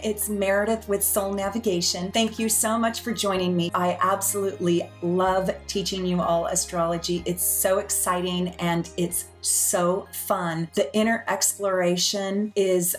it's Meredith with Soul Navigation. Thank you so much for joining me. I absolutely love teaching you all astrology. It's so exciting and it's so fun. The inner exploration is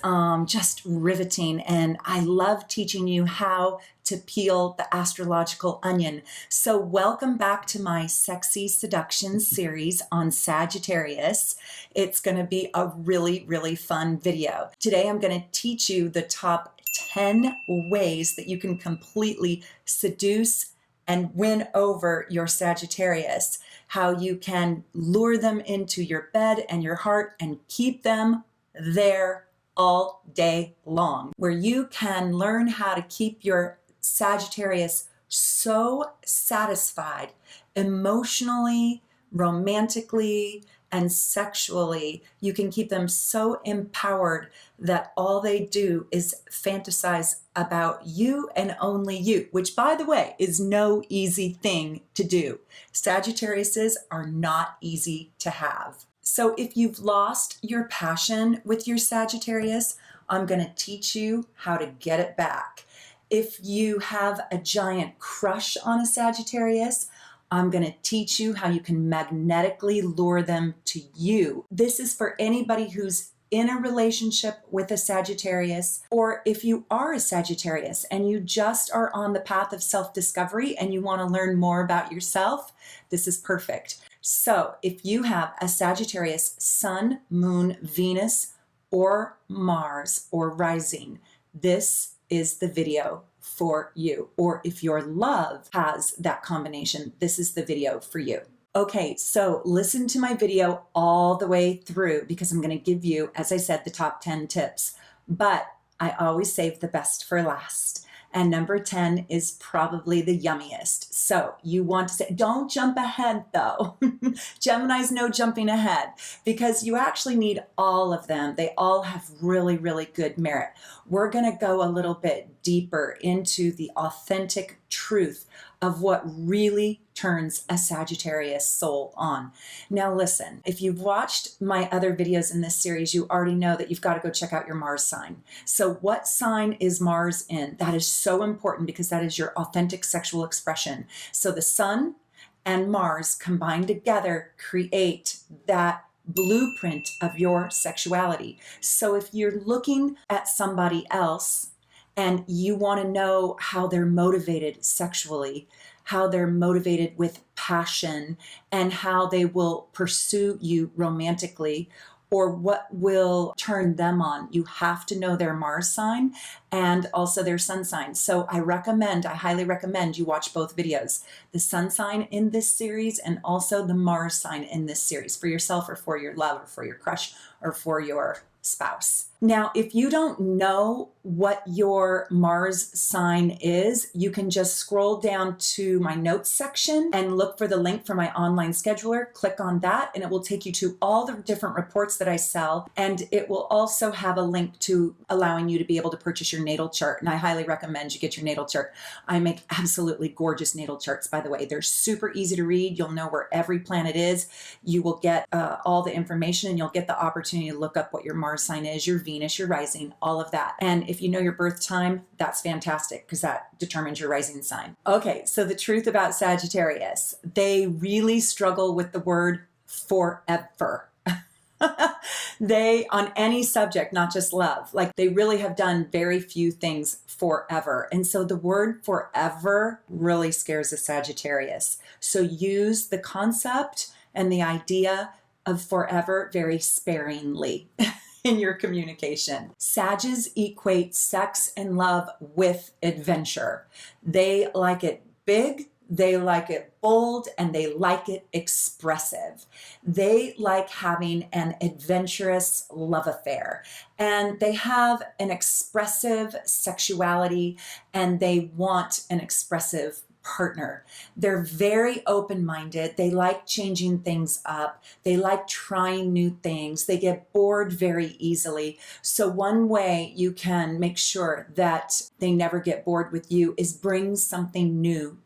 just riveting, and I love teaching you how to peel the astrological onion. So welcome back to my Sexy Seduction Series on Sagittarius. It's going to be a really fun video. Today I'm going to teach you the top 10 ways that you can completely seduce and win over your Sagittarius. How you can lure them into your bed and your heart and keep them there all day long. Where you can learn how to keep your Sagittarius so satisfied emotionally, romantically, and sexually. You can keep them so empowered that all they do is fantasize about you and only you, which, by the way, is no easy thing to do. Sagittariuses are not easy to have. So if you've lost your passion with your Sagittarius, I'm going to teach you how to get it back. If you have a giant crush on a Sagittarius, I'm going to teach you how you can magnetically lure them to you. This is for anybody who's in a relationship with a Sagittarius, or if you are a Sagittarius and you just are on the path of self-discovery and you want to learn more about yourself, this is perfect. So if you have a Sagittarius Sun, Moon, Venus, or Mars, or rising, this is the video for you. Or if your love has that combination, this is the video for you. Okay, so listen to my video all the way through because I'm going to give you, as I said, the top 10 tips. But I always save the best for last. And number 10 is probably the yummiest. So you want to say, don't jump ahead though. Gemini's no jumping ahead because you actually need all of them. They all have really good merit. We're going to go a little bit deeper into the authentic truth of what really turns a Sagittarius soul on. Now listen, if you've watched my other videos in this series, you already know that you've got to go check out your Mars sign. So what sign is Mars in? That is so important because that is your authentic sexual expression. So the Sun and Mars combined together create that blueprint of your sexuality. So if you're looking at somebody else and you want to know how they're motivated sexually, how they're motivated with passion, and how they will pursue you romantically, or what will turn them on, you have to know their Mars sign and also their Sun sign. So I highly recommend you watch both videos, the Sun sign in this series and also the Mars sign in this series, for yourself or for your love or for your crush or for your spouse. Now, if you don't know what your Mars sign is, you can just scroll down to my notes section and look for the link for my online scheduler. Click on that and it will take you to all the different reports that I sell. And it will also have a link to allowing you to be able to purchase your natal chart. And I highly recommend you get your natal chart. I make absolutely gorgeous natal charts, by the way. They're super easy to read. You'll know where every planet is. You will get all the information and you'll get the opportunity to look up what your Mars sign is, your Venus, your rising, all of that. And if you know your birth time, that's fantastic because that determines your rising sign. Okay, so the truth about Sagittarius, they really struggle with the word forever. They, on any subject, not just love, like they really have done very few things forever. And so the word forever really scares a Sagittarius. So use the concept and the idea of forever very sparingly in your communication. Sages equate sex and love with adventure. They like it big, they like it bold, and they like it expressive. They like having an adventurous love affair, and they have an expressive sexuality, and they want an expressive partner. They're very open-minded. They like changing things up. They like trying new things. They get bored very easily. So one way you can make sure that they never get bored with you is bring something new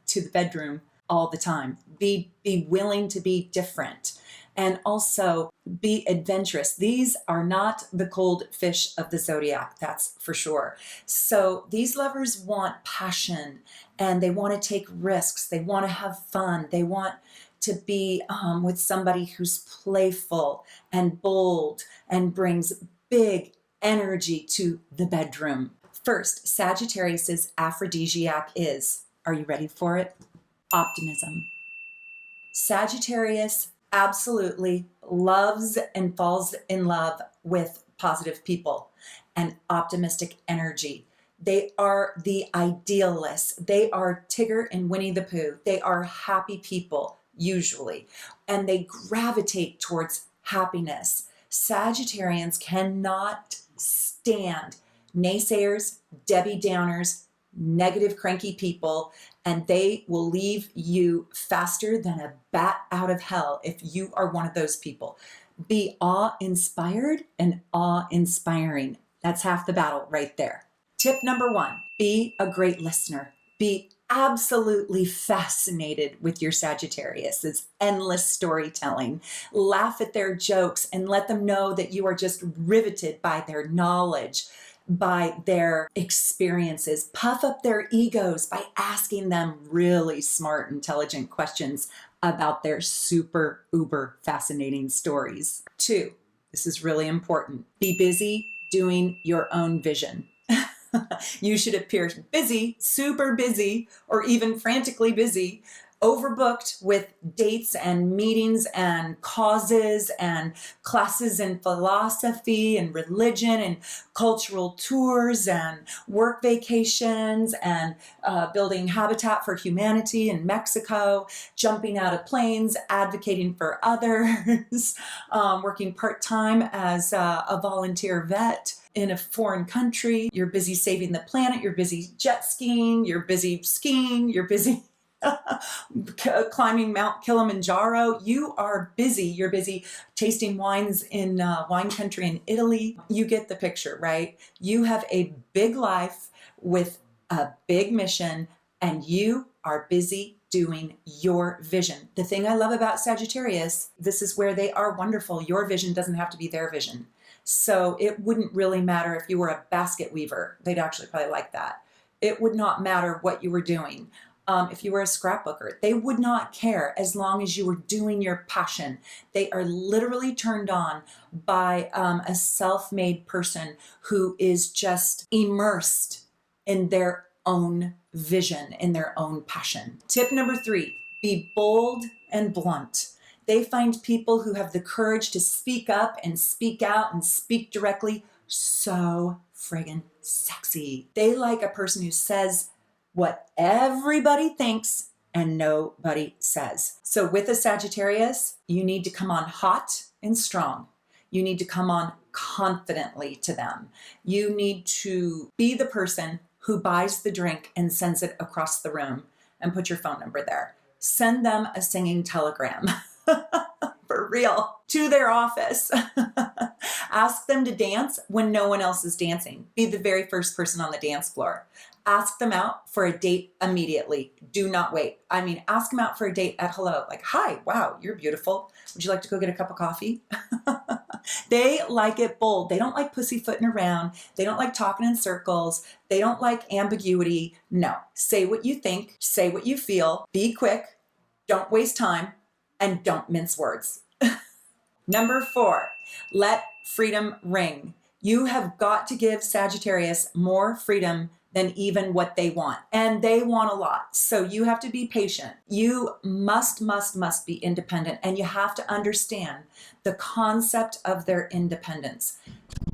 to the bedroom all the time. Be willing to be different. and also be adventurous. These are not the cold fish of the zodiac, that's for sure. So these lovers want passion, and they want to take risks. They want to have fun. They want to be with somebody who's playful and bold and brings big energy to the bedroom. First, Sagittarius's aphrodisiac is, are you ready for it? Optimism. Sagittarius absolutely loves and falls in love with positive people and optimistic energy. They are the idealists. They are Tigger and Winnie the Pooh. They are happy people, usually, and they gravitate towards happiness. Sagittarians cannot stand naysayers, Debbie Downers, negative, cranky people, and they will leave you faster than a bat out of hell if you are one of those people. Be awe-inspired and awe-inspiring. That's half the battle right there. Tip number 1, be a great listener. Be absolutely fascinated with your Sagittarius. It's endless storytelling. Laugh at their jokes and let them know that you are just riveted by their knowledge, by their experiences. Puff up their egos by asking them really smart, intelligent questions about their super uber fascinating stories. 2, this is really important. Be busy doing your own vision. You should appear busy, super busy, or even frantically busy, overbooked with dates and meetings and causes and classes in philosophy and religion and cultural tours and work vacations and building Habitat for Humanity in Mexico, jumping out of planes, advocating for others, working part-time as a volunteer vet in a foreign country. You're busy saving the planet. You're busy jet skiing. You're busy skiing. You're busy climbing Mount Kilimanjaro. You are busy. You're busy tasting wines in wine country in Italy. You get the picture, right? You have a big life with a big mission, and you are busy doing your vision. The thing I love about Sagittarius, this is where they are wonderful. Your vision doesn't have to be their vision. So it wouldn't really matter if you were a basket weaver. They'd actually probably like that. It would not matter what you were doing. If you were a scrapbooker, they would not care as long as you were doing your passion. They are literally turned on by a self-made person who is just immersed in their own vision, in their own passion. Tip number 3, be bold and blunt. They find people who have the courage to speak up and speak out and speak directly so friggin' sexy. They like a person who says what everybody thinks and nobody says. So with a Sagittarius, you need to come on hot and strong. You need to come on confidently to them. You need to be the person who buys the drink and sends it across the room and put your phone number there. Send them a singing telegram. For real, to their office. Ask them to dance when no one else is dancing. Be the very first person on the dance floor. Ask them out for a date immediately. Do not wait. I mean, ask them out for a date at hello. Like, hi, wow, you're beautiful. Would you like to go get a cup of coffee? They like it bold. They don't like pussyfooting around. They don't like talking in circles. They don't like ambiguity. No, say what you think. Say what you feel. Be quick. Don't waste time. And don't mince words. Number 4, let freedom ring. You have got to give Sagittarius more freedom than even what they want. And they want a lot. So you have to be patient. You must be independent. And you have to understand the concept of their independence.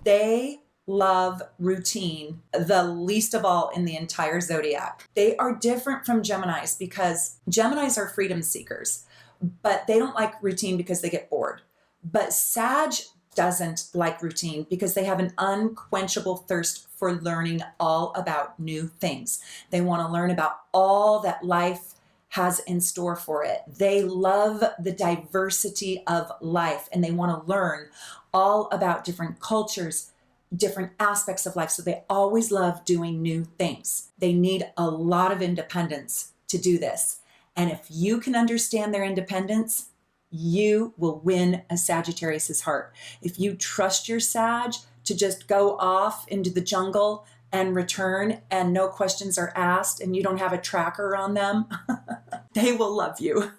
They love routine the least of all in the entire zodiac. They are different from Geminis because Geminis are freedom seekers. But they don't like routine because they get bored. But Sag doesn't like routine because they have an unquenchable thirst for learning all about new things. They want to learn about all that life has in store for it. They love the diversity of life and they want to learn all about different cultures, different aspects of life. So they always love doing new things. They need a lot of independence to do this. And if you can understand their independence, you will win a Sagittarius's heart. If you trust your Sag to just go off into the jungle and return and no questions are asked and you don't have a tracker on them, they will love you.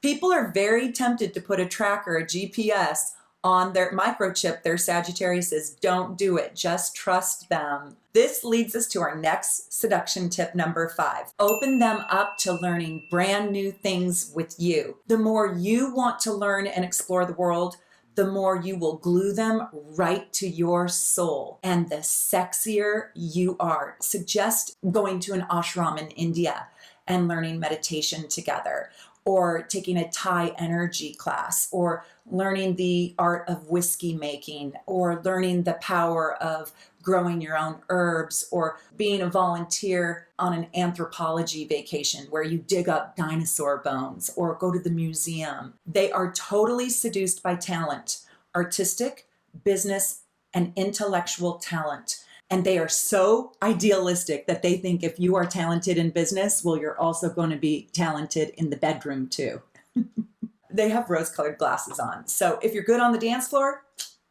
People are very tempted to put a tracker, a GPS, on their microchip, their Sagittariuses. Don't do it. Just trust them. This leads us to our next seduction tip, number 5. Open them up to learning brand new things with you. The more you want to learn and explore the world, the more you will glue them right to your soul. And the sexier you are. Suggest going to an ashram in India and learning meditation together, or taking a Thai energy class, or learning the art of whiskey making, or learning the power of growing your own herbs, or being a volunteer on an anthropology vacation where you dig up dinosaur bones, or go to the museum. They are totally seduced by talent, artistic, business, and intellectual talent. And they are so idealistic that they think if you are talented in business, well, you're also going to be talented in the bedroom too. They have rose-colored glasses on. So if you're good on the dance floor,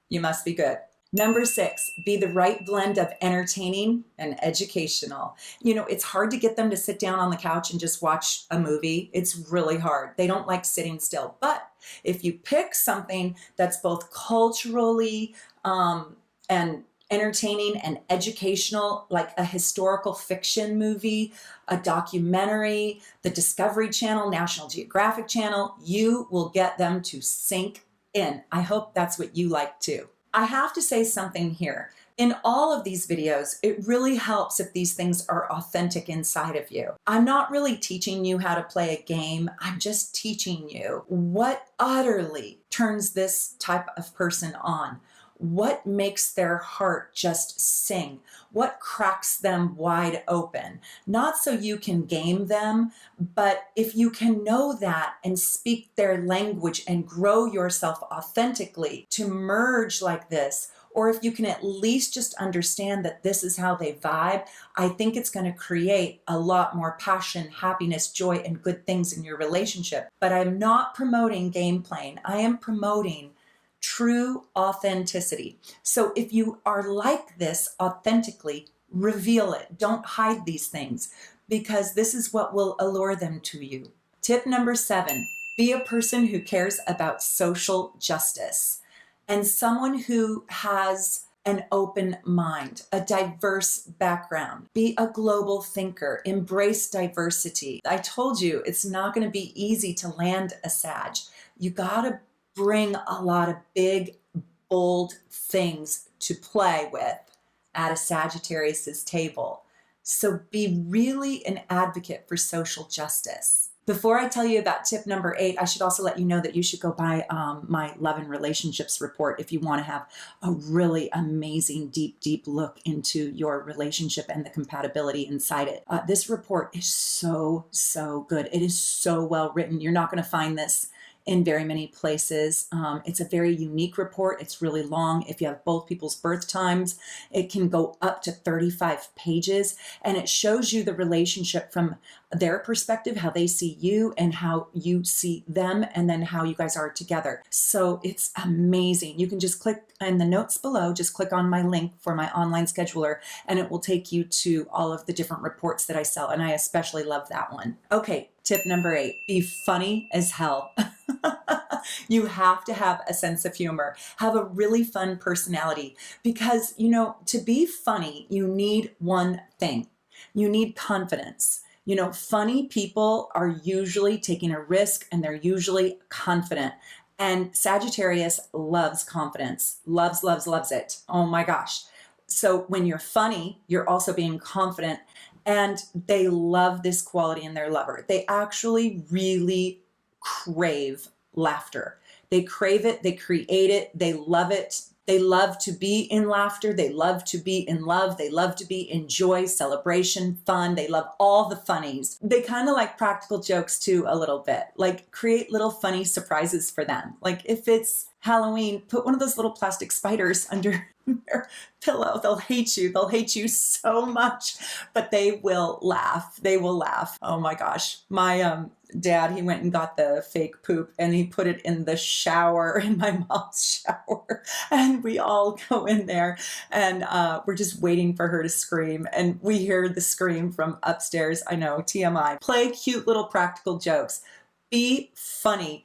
you must be good. Number 6, be the right blend of entertaining and educational. You know, it's hard to get them to sit down on the couch and just watch a movie. It's really hard. They don't like sitting still. But if you pick something that's both culturally and entertaining and educational, like a historical fiction movie, a documentary, the Discovery Channel, National Geographic Channel, you will get them to sink in. I hope that's what you like too. I have to say something here. In all of these videos, it really helps if these things are authentic inside of you. I'm not really teaching you how to play a game. I'm just teaching you what utterly turns this type of person on. What makes their heart just sing? What cracks them wide open? Not so you can game them, but if you can know that and speak their language and grow yourself authentically to merge like this, or if you can at least just understand that this is how they vibe, I think it's going to create a lot more passion, happiness, joy, and good things in your relationship. But I'm not promoting game playing. I am promoting true authenticity. So if you are like this authentically, reveal it. Don't hide these things, because this is what will allure them to you. Tip number 7, be a person who cares about social justice and someone who has an open mind, a diverse background. Be a global thinker, embrace diversity. I told you it's not going to be easy to land a Sag. You got to bring a lot of big, bold things to play with at a Sagittarius's table. So be really an advocate for social justice. Before I tell you about tip number 8, I should also let you know that you should go buy my Love and Relationships report if you want to have a really amazing, deep look into your relationship and the compatibility inside it. This report is so good. It is so well written. You're not going to find this in very many places. It's a very unique report. It's really long. If you have both people's birth times, it can go up to 35 pages, and it shows you the relationship from their perspective, how they see you and how you see them, and then how you guys are together. So it's amazing. You can just click in the notes below, just click on my link for my online scheduler, and it will take you to all of the different reports that I sell. And I especially love that one. Okay, tip number 8, be funny as hell. You have to have a sense of humor, have a really fun personality, because, you know, to be funny, you need one thing. You need confidence. You know, funny people are usually taking a risk and they're usually confident. And Sagittarius loves confidence, loves it. Oh my gosh. So when you're funny, you're also being confident, and they love this quality in their lover. They actually really crave laughter. They crave it, they create it, they love it, They love to be in laughter. They love to be in love. They love to be in joy, celebration, fun. They love all the funnies. They kind of like practical jokes too, a little bit. Like create little funny surprises for them. Like if it's Halloween, put one of those little plastic spiders under their pillow. They'll hate you. They'll hate you so much, but they will laugh. They will laugh. Oh my gosh. My dad, he went and got the fake poop and he put it in the shower, in my mom's shower. And we all go in there and we're just waiting for her to scream. And we hear the scream from upstairs. I know, TMI. Play cute little practical jokes. Be funny,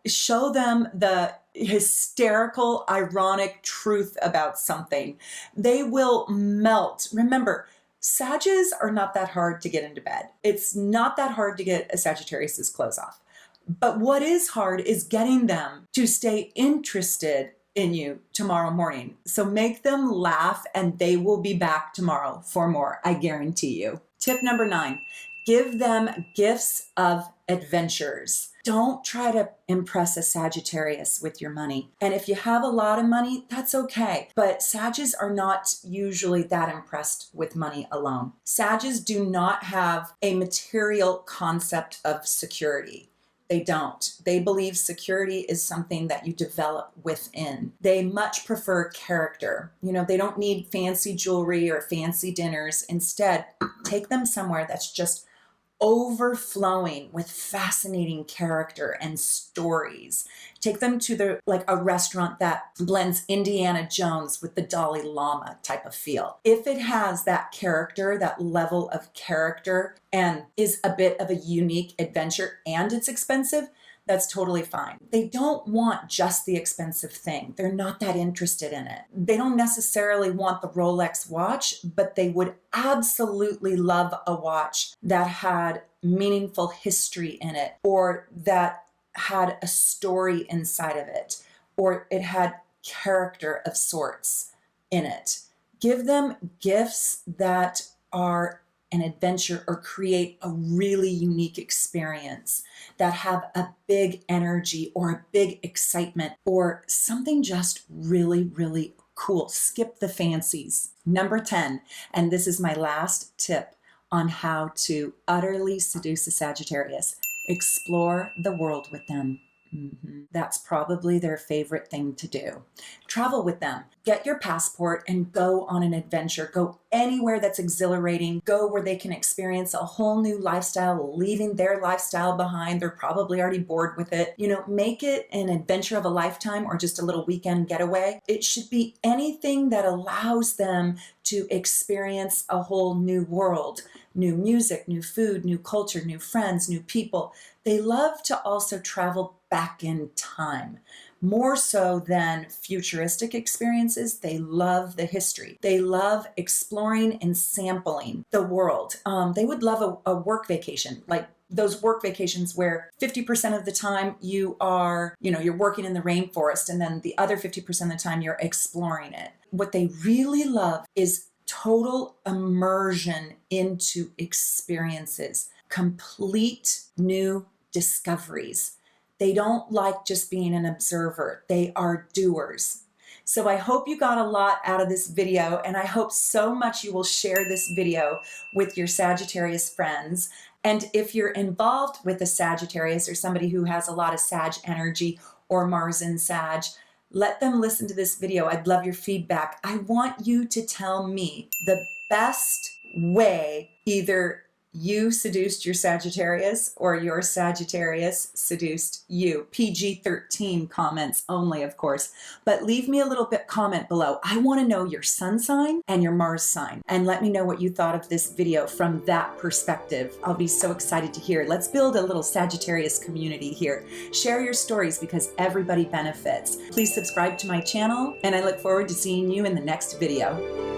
show them the hysterical, ironic truth about something. They will melt. Remember, Sages are not that hard to get into bed. It's not that hard to get a Sagittarius's clothes off. But what is hard is getting them to stay interested in you tomorrow morning. So make them laugh and they will be back tomorrow for more. I guarantee you. Tip number 9, give them gifts of adventures. Don't try to impress a Sagittarius with your money. And if you have a lot of money, that's okay. But Sages are not usually that impressed with money alone. Sages do not have a material concept of security. They don't. They believe security is something that you develop within. They much prefer character. They don't need fancy jewelry or fancy dinners. Instead, take them somewhere that's just overflowing with fascinating character and stories. Take them to a restaurant that blends Indiana Jones with the Dalai Lama type of feel. If it has that character, that level of character, and is a bit of a unique adventure and it's expensive, that's totally fine. They don't want just the expensive thing. They're not that interested in it. They don't necessarily want the Rolex watch, but they would absolutely love a watch that had meaningful history in it, or that had a story inside of it, or it had character of sorts in it. Give them gifts that are an adventure or create a really unique experience, that have a big energy or a big excitement or something just really, really cool. Skip the fancies. Number 10, and this is my last tip on how to utterly seduce a Sagittarius. Explore the world with them. That's probably their favorite thing to do. Travel with them. Get your passport and go on an adventure. Go anywhere that's exhilarating. Go where they can experience a whole new lifestyle, leaving their lifestyle behind. They're probably already bored with it. Make it an adventure of a lifetime or just a little weekend getaway. It should be anything that allows them to experience a whole new world. New music, new food, new culture, new friends, new people. They love to also travel back in time. More so than futuristic experiences, they love the history. They love exploring and sampling the world. They would love a work vacation, like those work vacations where 50% of the time you are, you're working in the rainforest, and then the other 50% of the time you're exploring it. What they really love is total immersion into experiences, complete new discoveries. They don't like just being an observer. They are doers. So I hope you got a lot out of this video, and I hope so much you will share this video with your Sagittarius friends. And if you're involved with a Sagittarius or somebody who has a lot of Sag energy or Mars in Sag, let them listen to this video. I'd love your feedback. I want you to tell me the best way either you seduced your Sagittarius or your Sagittarius seduced you. PG-13 comments only, of course. But leave me a little bit comment below. I want to know your sun sign and your Mars sign. And let me know what you thought of this video from that perspective. I'll be so excited to hear. Let's build a little Sagittarius community here. Share your stories because everybody benefits. Please subscribe to my channel, and I look forward to seeing you in the next video.